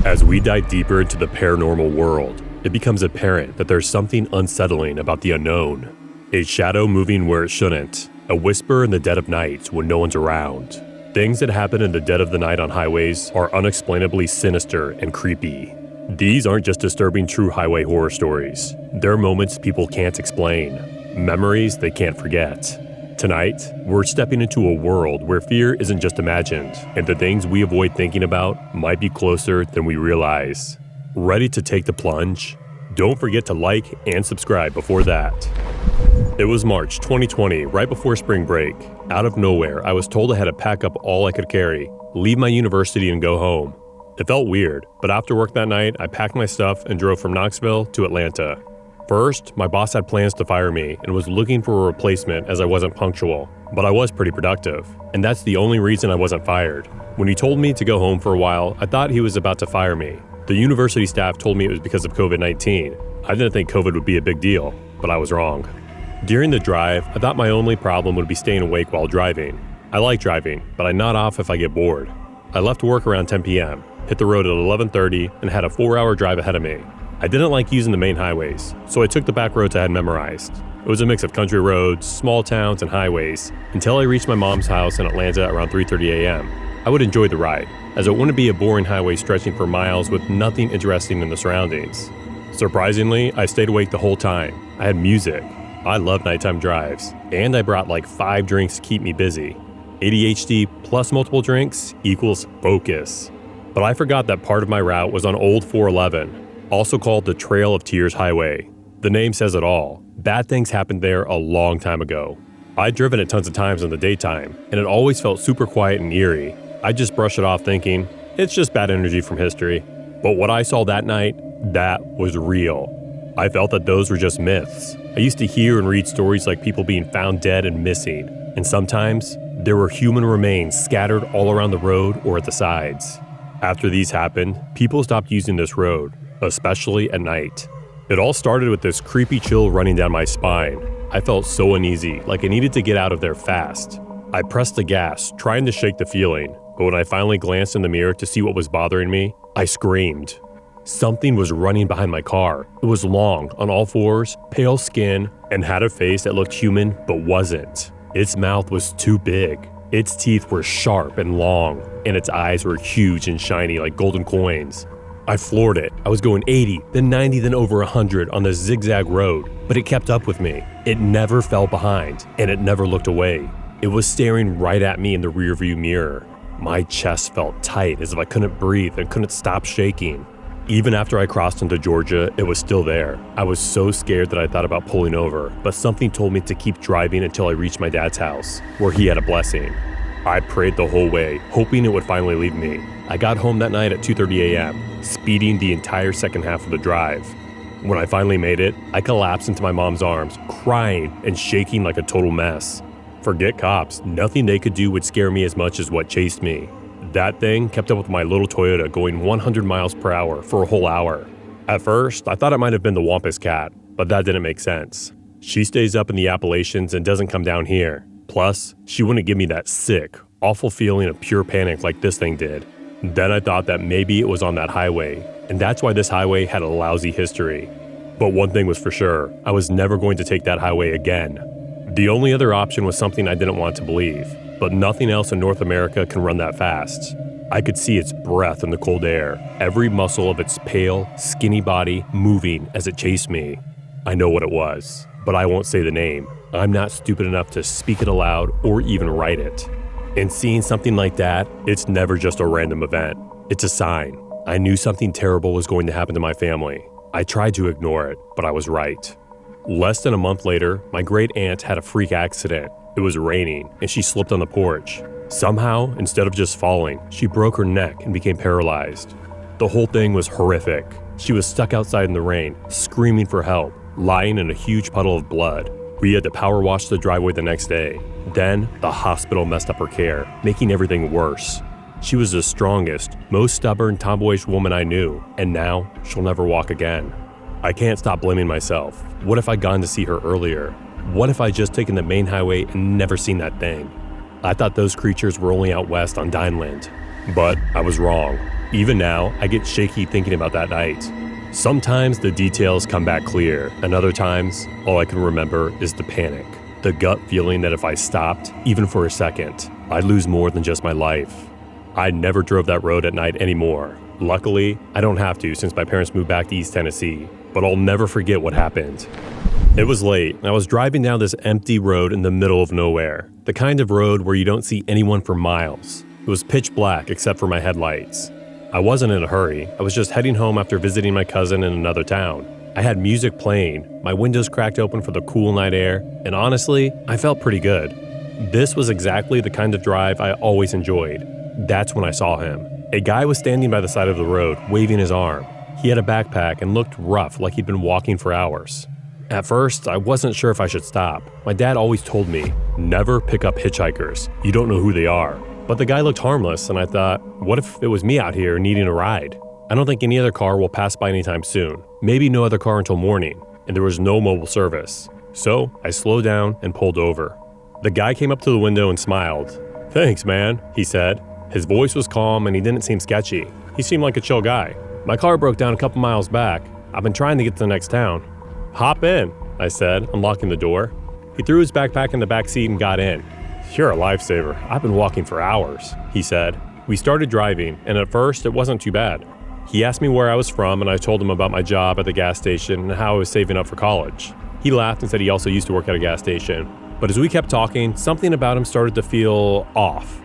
As we dive deeper into the paranormal world, it becomes apparent that there's something unsettling about the unknown. A shadow moving where it shouldn't, a whisper in the dead of night when no one's around. Things that happen in the dead of the night on highways are unexplainably sinister and creepy. These aren't just disturbing true highway horror stories. They're moments people can't explain, memories they can't forget. Tonight, we're stepping into a world where fear isn't just imagined, and the things we avoid thinking about might be closer than we realize. Ready to take the plunge? Don't forget to like and subscribe before that. It was March 2020, right before spring break. Out of nowhere, I was told I had to pack up all I could carry, leave my university and go home. It felt weird, but after work that night, I packed my stuff and drove from Knoxville to Atlanta. First, my boss had plans to fire me and was looking for a replacement as I wasn't punctual, but I was pretty productive, and that's the only reason I wasn't fired. When he told me to go home for a while, I thought he was about to fire me. The university staff told me it was because of COVID-19. I didn't think COVID would be a big deal, but I was wrong. During the drive, I thought my only problem would be staying awake while driving. I like driving, but I nod off if I get bored. I left work around 10 p.m., hit the road at 11:30, and had a 4-hour drive ahead of me. I didn't like using the main highways, so I took the back roads I had memorized. It was a mix of country roads, small towns, and highways, until I reached my mom's house in Atlanta around 3:30 a.m. I would enjoy the ride, as it wouldn't be a boring highway stretching for miles with nothing interesting in the surroundings. Surprisingly, I stayed awake the whole time. I had music. I love nighttime drives, and I brought like 5 drinks to keep me busy. ADHD plus multiple drinks equals focus. But I forgot that part of my route was on Old 411, also called the Trail of Tears Highway. The name says it all. Bad things happened there a long time ago. I'd driven it tons of times in the daytime, and it always felt super quiet and eerie. I just brushed it off thinking, it's just bad energy from history. But what I saw that night, that was real. I felt that those were just myths. I used to hear and read stories like people being found dead and missing, and sometimes there were human remains scattered all around the road or at the sides. After these happened, people stopped using this road, especially at night. It all started with this creepy chill running down my spine. I felt so uneasy, like I needed to get out of there fast. I pressed the gas, trying to shake the feeling, but when I finally glanced in the mirror to see what was bothering me, I screamed. Something was running behind my car. It was long, on all fours, pale skin, and had a face that looked human but wasn't. Its mouth was too big. Its teeth were sharp and long, and its eyes were huge and shiny like golden coins. I floored it. I was going 80, then 90, then over 100 on the zigzag road, but it kept up with me. It never fell behind, and it never looked away. It was staring right at me in the rearview mirror. My chest felt tight as if I couldn't breathe and couldn't stop shaking. Even after I crossed into Georgia, it was still there. I was so scared that I thought about pulling over, but something told me to keep driving until I reached my dad's house, where he had a blessing. I prayed the whole way, hoping it would finally leave me. I got home that night at 2:30 a.m., speeding the entire second half of the drive. When I finally made it, I collapsed into my mom's arms, crying and shaking like a total mess. Forget cops, nothing they could do would scare me as much as what chased me. That thing kept up with my little Toyota going 100 miles per hour for a whole hour. At first, I thought it might have been the Wampus cat, but that didn't make sense. She stays up in the Appalachians and doesn't come down here. Plus, she wouldn't give me that sick, awful feeling of pure panic like this thing did. Then I thought that maybe it was on that highway, and that's why this highway had a lousy history. But one thing was for sure, I was never going to take that highway again. The only other option was something I didn't want to believe, but nothing else in North America can run that fast. I could see its breath in the cold air, every muscle of its pale, skinny body moving as it chased me. I know what it was, but I won't say the name. I'm not stupid enough to speak it aloud or even write it. And seeing something like that, it's never just a random event. It's a sign. I knew something terrible was going to happen to my family. I tried to ignore it, but I was right. Less than a month later, my great aunt had a freak accident. It was raining, and she slipped on the porch. Somehow, instead of just falling, she broke her neck and became paralyzed. The whole thing was horrific. She was stuck outside in the rain, screaming for help, lying in a huge puddle of blood. We had to power wash the driveway the next day. Then, the hospital messed up her care, making everything worse. She was the strongest, most stubborn, tomboyish woman I knew, and now she'll never walk again. I can't stop blaming myself. What if I'd gone to see her earlier? What if I'd just taken the main highway and never seen that thing? I thought those creatures were only out west on Dineland. But I was wrong. Even now, I get shaky thinking about that night. Sometimes the details come back clear, and other times, all I can remember is the panic. The gut feeling that if I stopped, even for a second, I'd lose more than just my life. I never drove that road at night anymore. Luckily, I don't have to since my parents moved back to East Tennessee, but I'll never forget what happened. It was late, and I was driving down this empty road in the middle of nowhere, the kind of road where you don't see anyone for miles. It was pitch black except for my headlights. I wasn't in a hurry. I was just heading home after visiting my cousin in another town. I had music playing, my windows cracked open for the cool night air, and honestly, I felt pretty good. This was exactly the kind of drive I always enjoyed. That's when I saw him. A guy was standing by the side of the road, waving his arm. He had a backpack and looked rough, like he'd been walking for hours. At first, I wasn't sure if I should stop. My dad always told me, never pick up hitchhikers. You don't know who they are. But the guy looked harmless, and I thought, what if it was me out here needing a ride? I don't think any other car will pass by anytime soon. Maybe no other car until morning, and there was no mobile service. So I slowed down and pulled over. The guy came up to the window and smiled. "Thanks, man," he said. His voice was calm and he didn't seem sketchy. He seemed like a chill guy. "My car broke down a couple miles back. I've been trying to get to the next town." "Hop in," I said, unlocking the door. He threw his backpack in the back seat and got in. "You're a lifesaver. I've been walking for hours," he said. We started driving, and at first it wasn't too bad. He asked me where I was from, and I told him about my job at the gas station and how I was saving up for college. He laughed and said he also used to work at a gas station. But as we kept talking, something about him started to feel off.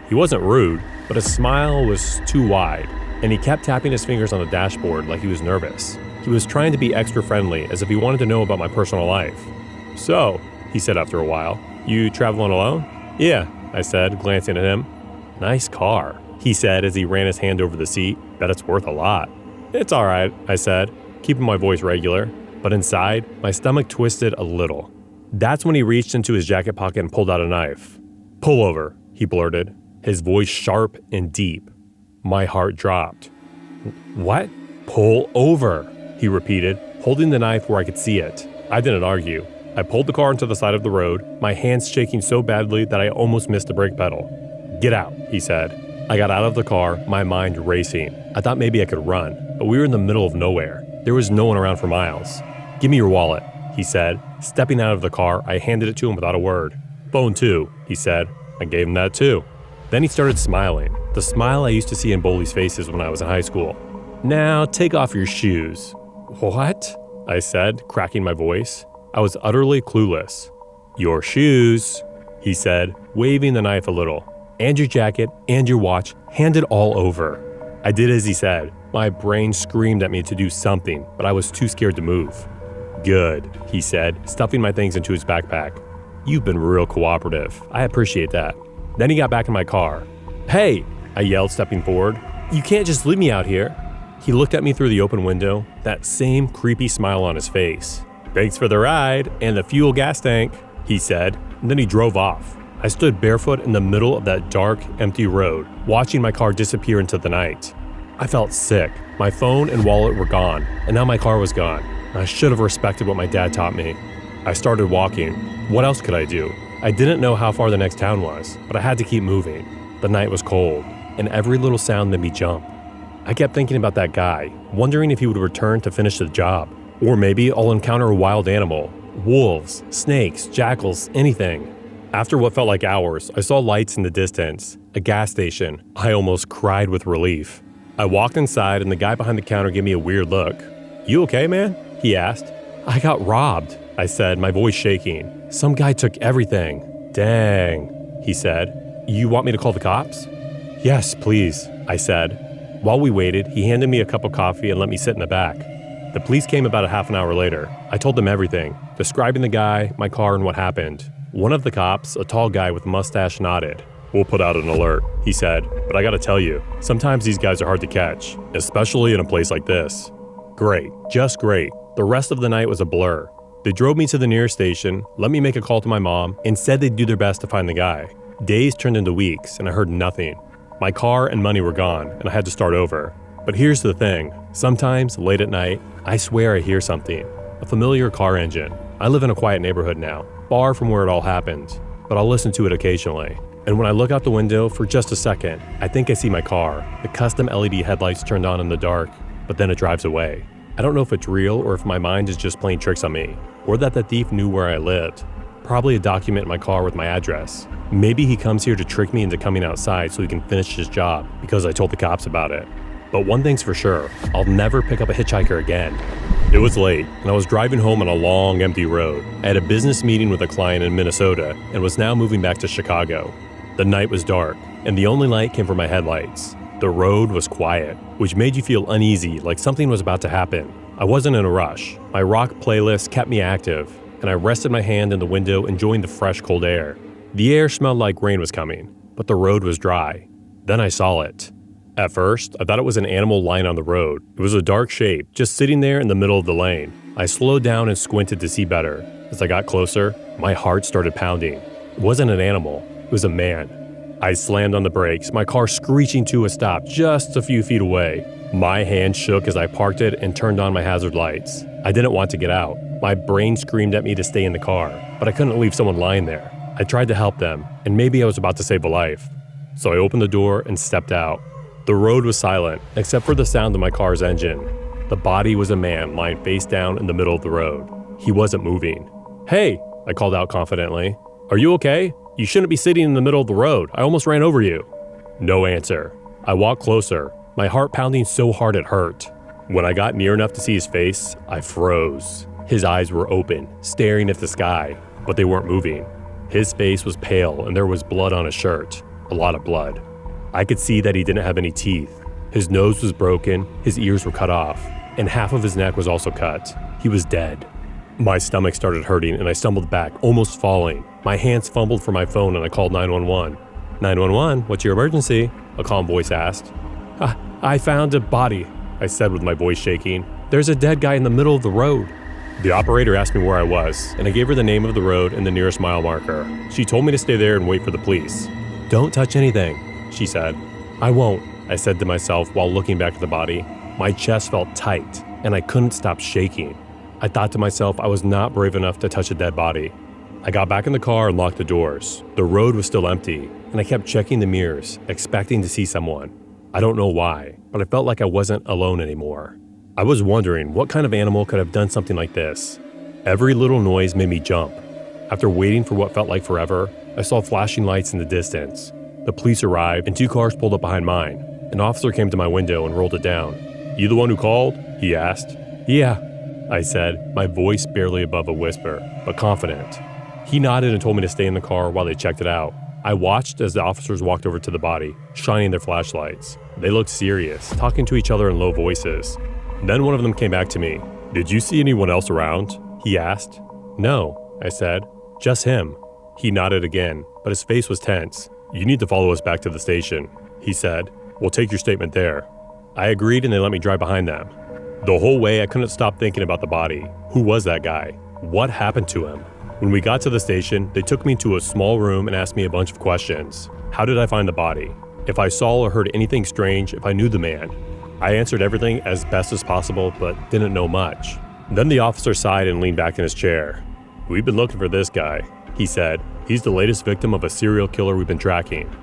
He wasn't rude, but his smile was too wide, and he kept tapping his fingers on the dashboard like he was nervous. He was trying to be extra friendly, as if he wanted to know about my personal life. "So," he said after a while, "you traveling alone?" "Yeah," I said, glancing at him. "Nice car," he said as he ran his hand over the seat. "Bet it's worth a lot." "It's all right," I said, keeping my voice regular, but inside, my stomach twisted a little. That's when he reached into his jacket pocket and pulled out a knife. "Pull over," he blurted, his voice sharp and deep. My heart dropped. "What?" "Pull over," he repeated, holding the knife where I could see it. I didn't argue. I pulled the car into the side of the road, my hands shaking so badly that I almost missed the brake pedal. "Get out," he said. I got out of the car, my mind racing. I thought maybe I could run, but we were in the middle of nowhere. There was no one around for miles. "Give me your wallet," he said. Stepping out of the car, I handed it to him without a word. "Phone too," he said. I gave him that too. Then he started smiling, the smile I used to see in bullies' faces when I was in high school. "Now take off your shoes." "What?" I said, cracking my voice. I was utterly clueless. "Your shoes," he said, waving the knife a little. "And your jacket, and your watch, hand it all over." I did as he said. My brain screamed at me to do something, but I was too scared to move. "Good," he said, stuffing my things into his backpack. "You've been real cooperative. I appreciate that." Then he got back in my car. "Hey," I yelled, stepping forward. "You can't just leave me out here." He looked at me through the open window, that same creepy smile on his face. "Thanks for the ride and the fuel gas tank," he said, and then he drove off. I stood barefoot in the middle of that dark, empty road, watching my car disappear into the night. I felt sick. My phone and wallet were gone, and now my car was gone. I should have respected what my dad taught me. I started walking. What else could I do? I didn't know how far the next town was, but I had to keep moving. The night was cold, and every little sound made me jump. I kept thinking about that guy, wondering if he would return to finish the job. Or maybe I'll encounter a wild animal. Wolves, snakes, jackals, anything. After what felt like hours, I saw lights in the distance. A gas station. I almost cried with relief. I walked inside and the guy behind the counter gave me a weird look. "You okay, man?" he asked. "I got robbed," I said, my voice shaking. "Some guy took everything." "Dang," he said. "You want me to call the cops?" "Yes, please," I said. While we waited, he handed me a cup of coffee and let me sit in the back. The police came about a half an hour later. I told them everything, describing the guy, my car, and what happened. One of the cops, a tall guy with a mustache, nodded. "We'll put out an alert," he said, "but I gotta tell you, sometimes these guys are hard to catch, especially in a place like this." Great, just great. The rest of the night was a blur. They drove me to the nearest station, let me make a call to my mom, and said they'd do their best to find the guy. Days turned into weeks, and I heard nothing. My car and money were gone, and I had to start over. But here's the thing. Sometimes, late at night, I swear I hear something. A familiar car engine. I live in a quiet neighborhood now, far from where it all happened, but I'll listen to it occasionally. And when I look out the window for just a second, I think I see my car. The custom LED headlights turned on in the dark, but then it drives away. I don't know if it's real or if my mind is just playing tricks on me, or that the thief knew where I lived. Probably a document in my car with my address. Maybe he comes here to trick me into coming outside so he can finish his job because I told the cops about it. But one thing's for sure, I'll never pick up a hitchhiker again. It was late, and I was driving home on a long, empty road. I had a business meeting with a client in Minnesota and was now moving back to Chicago. The night was dark, and the only light came from my headlights. The road was quiet, which made you feel uneasy, like something was about to happen. I wasn't in a rush. My rock playlist kept me active, and I rested my hand in the window enjoying the fresh, cold air. The air smelled like rain was coming, but the road was dry. Then I saw it. At first, I thought it was an animal lying on the road. It was a dark shape, just sitting there in the middle of the lane. I slowed down and squinted to see better. As I got closer, my heart started pounding. It wasn't an animal, it was a man. I slammed on the brakes, my car screeching to a stop just a few feet away. My hand shook as I parked it and turned on my hazard lights. I didn't want to get out. My brain screamed at me to stay in the car, but I couldn't leave someone lying there. I tried to help them, and maybe I was about to save a life. So I opened the door and stepped out. The road was silent, except for the sound of my car's engine. The body was a man lying face down in the middle of the road. He wasn't moving. "Hey," I called out confidently. "Are you okay? You shouldn't be sitting in the middle of the road. I almost ran over you." No answer. I walked closer, my heart pounding so hard it hurt. When I got near enough to see his face, I froze. His eyes were open, staring at the sky, but they weren't moving. His face was pale and there was blood on his shirt. A lot of blood. I could see that he didn't have any teeth. His nose was broken, his ears were cut off, and half of his neck was also cut. He was dead. My stomach started hurting and I stumbled back, almost falling. My hands fumbled for my phone and I called 911. 911, what's your emergency? A calm voice asked. I found a body, I said with my voice shaking. There's a dead guy in the middle of the road. The operator asked me where I was, and I gave her the name of the road and the nearest mile marker. She told me to stay there and wait for the police. Don't touch anything, she said. I won't, I said to myself while looking back at the body. My chest felt tight, and I couldn't stop shaking. I thought to myself I was not brave enough to touch a dead body. I got back in the car and locked the doors. The road was still empty, and I kept checking the mirrors, expecting to see someone. I don't know why, but I felt like I wasn't alone anymore. I was wondering what kind of animal could have done something like this. Every little noise made me jump. After waiting for what felt like forever, I saw flashing lights in the distance. The police arrived and 2 cars pulled up behind mine. An officer came to my window and rolled it down. You the one who called? He asked. Yeah, I said, my voice barely above a whisper, but confident. He nodded and told me to stay in the car while they checked it out. I watched as the officers walked over to the body, shining their flashlights. They looked serious, talking to each other in low voices. Then one of them came back to me. Did you see anyone else around? He asked. No, I said. Just him. He nodded again, but his face was tense. You need to follow us back to the station, he said. We'll take your statement there. I agreed and they let me drive behind them. The whole way I couldn't stop thinking about the body. Who was that guy? What happened to him? When we got to the station, they took me to a small room and asked me a bunch of questions. How did I find the body? If I saw or heard anything strange, if I knew the man. I answered everything as best as possible, but didn't know much. Then the officer sighed and leaned back in his chair. We've been looking for this guy, he said. He's the latest victim of a serial killer we've been tracking.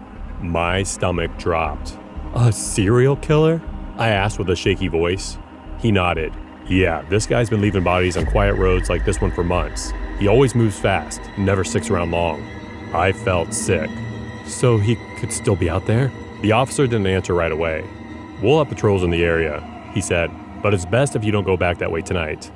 My stomach dropped. A serial killer? I asked with a shaky voice. He nodded. Yeah, this guy's been leaving bodies on quiet roads like this one for months. He always moves fast, never sticks around long. I felt sick. So he could still be out there? The officer didn't answer right away. We'll have patrols in the area, he said, but it's best if you don't go back that way tonight.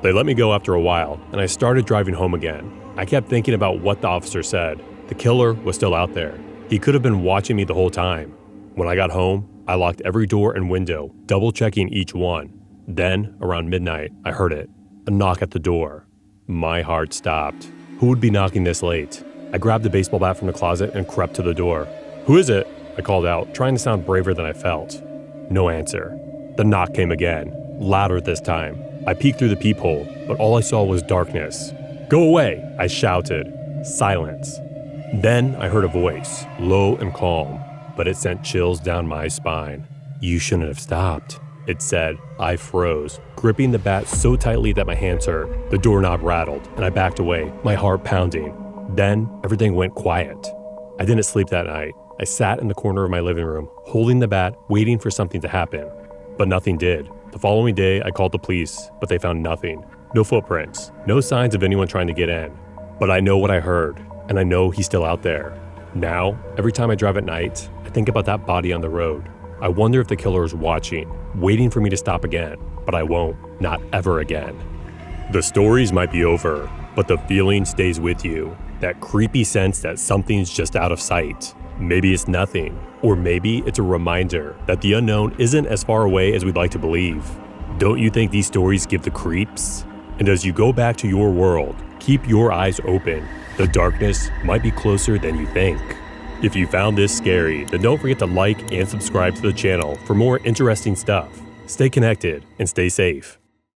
They let me go after a while, and I started driving home again. I kept thinking about what the officer said. The killer was still out there. He could have been watching me the whole time. When I got home, I locked every door and window, double-checking each one. Then, around midnight, I heard it. A knock at the door. My heart stopped. Who would be knocking this late? I grabbed the baseball bat from the closet and crept to the door. Who is it? I called out, trying to sound braver than I felt. No answer. The knock came again, louder this time. I peeked through the peephole, but all I saw was darkness. Go away, I shouted. Silence. Then I heard a voice, low and calm, but it sent chills down my spine. You shouldn't have stopped, it said. I froze, gripping the bat so tightly that my hands hurt. The doorknob rattled, and I backed away, my heart pounding. Then everything went quiet. I didn't sleep that night. I sat in the corner of my living room, holding the bat, waiting for something to happen. But nothing did. The following day, I called the police, but they found nothing. No footprints, no signs of anyone trying to get in. But I know what I heard, and I know he's still out there. Now, every time I drive at night, I think about that body on the road. I wonder if the killer is watching, waiting for me to stop again, but I won't, not ever again. The stories might be over, but the feeling stays with you. That creepy sense that something's just out of sight. Maybe it's nothing, or maybe it's a reminder that the unknown isn't as far away as we'd like to believe. Don't you think these stories give the creeps? And as you go back to your world, keep your eyes open. The darkness might be closer than you think. If you found this scary, then don't forget to like and subscribe to the channel for more interesting stuff. Stay connected and stay safe.